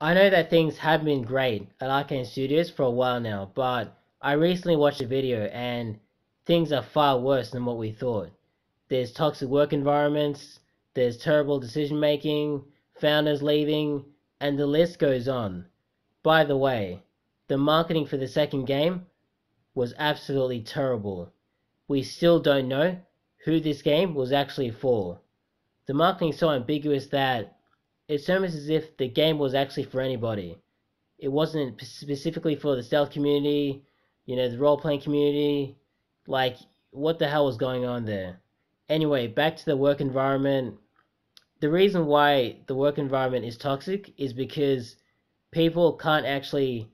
I know that things have been great at Arkane Studios for a while now, but I recently watched a video and things are far worse than what we thought. There's toxic work environments, there's terrible decision making, founders leaving, and the list goes on. By the way, the marketing for the second game was absolutely terrible. We still don't know who this game was actually for. The marketing is so ambiguous that it's almost as if the game was actually for anybody. It wasn't specifically for the stealth community, the role playing community. Like, what the hell was going on there? Anyway, back to the work environment. The reason why the work environment is toxic is because people can't actually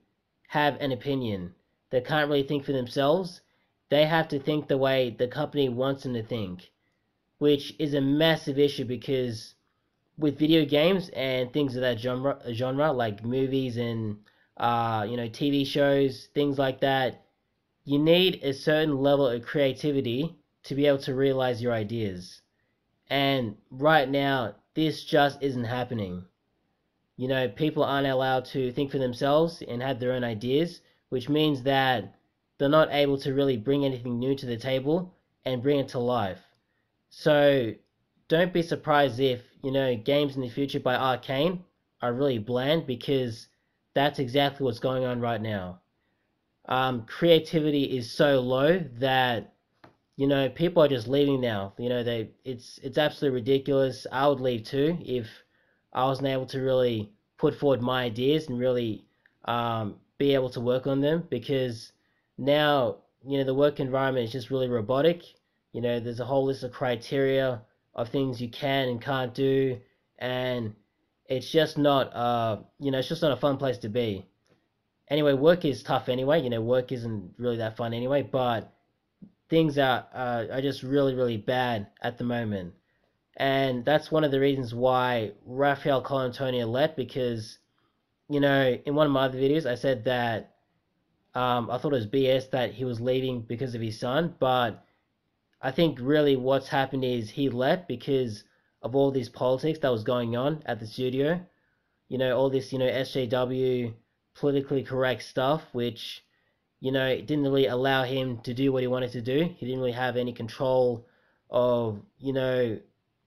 have an opinion. They can't really think for themselves. They have to think the way the company wants them to think, which is a massive issue because with video games and things of that genre like movies and TV shows, things like that, you need a certain level of creativity to be able to realize your ideas. And right now, this just isn't happening. People aren't allowed to think for themselves and have their own ideas, which means that they're not able to really bring anything new to the table and bring it to life. So don't be surprised if, games in the future by Arkane are really bland because that's exactly what's going on right now. Creativity is so low that, people are just leaving now. It's absolutely ridiculous. I would leave too if I wasn't able to really put forward my ideas and really be able to work on them because now, the work environment is just really robotic. There's a whole list of criteria of things you can and can't do, and it's just not, it's just not a fun place to be. Anyway, work is tough anyway. Work isn't really that fun anyway, but things are just really, really bad at the moment. And that's one of the reasons why Raphael Colantonio left because, in one of my other videos, I said that I thought it was BS that he was leaving because of his son, but I think really what's happened is he left because of all this politics that was going on at the studio. All this, SJW, politically correct stuff, which, it didn't really allow him to do what he wanted to do. He didn't really have any control of,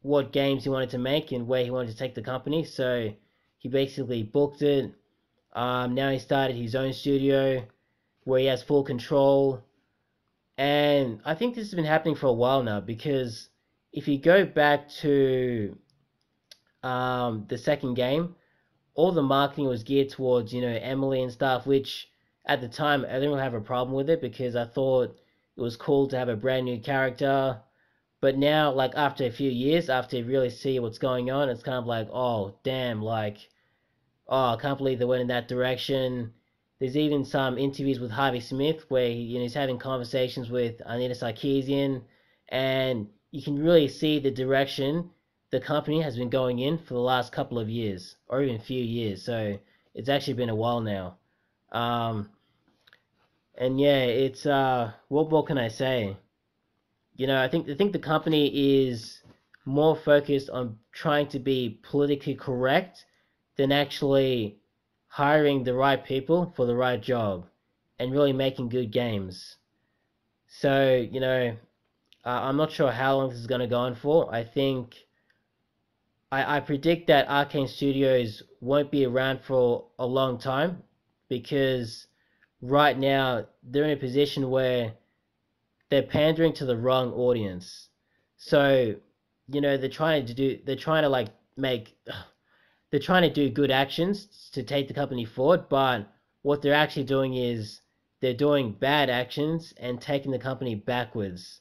what games he wanted to make and where he wanted to take the company. So he basically booked it. Now he started his own studio where he has full control. And I think this has been happening for a while now because if you go back to the second game, all the marketing was geared towards, Emily and stuff, which at the time I didn't really have a problem with it because I thought it was cool to have a brand new character. But now, like after a few years, after you really see what's going on, it's kind of like, oh damn, like, oh I can't believe they went in that direction. There's even some interviews with Harvey Smith where he's having conversations with Anita Sarkeesian, and you can really see the direction the company has been going in for the last couple of years, or even a few years. So it's actually been a while now. Um, and yeah, it's what more can I say? I think the company is more focused on trying to be politically correct than actually hiring the right people for the right job and really making good games. So, I'm not sure how long this is going to go on for. I predict that Arkane Studios won't be around for a long time because right now they're in a position where they're pandering to the wrong audience. So, they're trying to like make, they're trying to do good actions to take the company forward, but what they're actually doing is they're doing bad actions and taking the company backwards.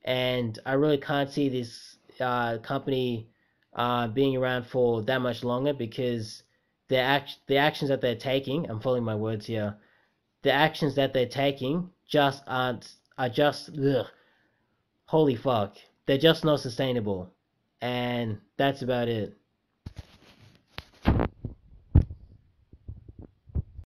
And I really can't see this company being around for that much longer because the actions that they're taking, I'm following my words here, the actions that they're taking just are just ugh, holy fuck. They're just not sustainable. And that's about it.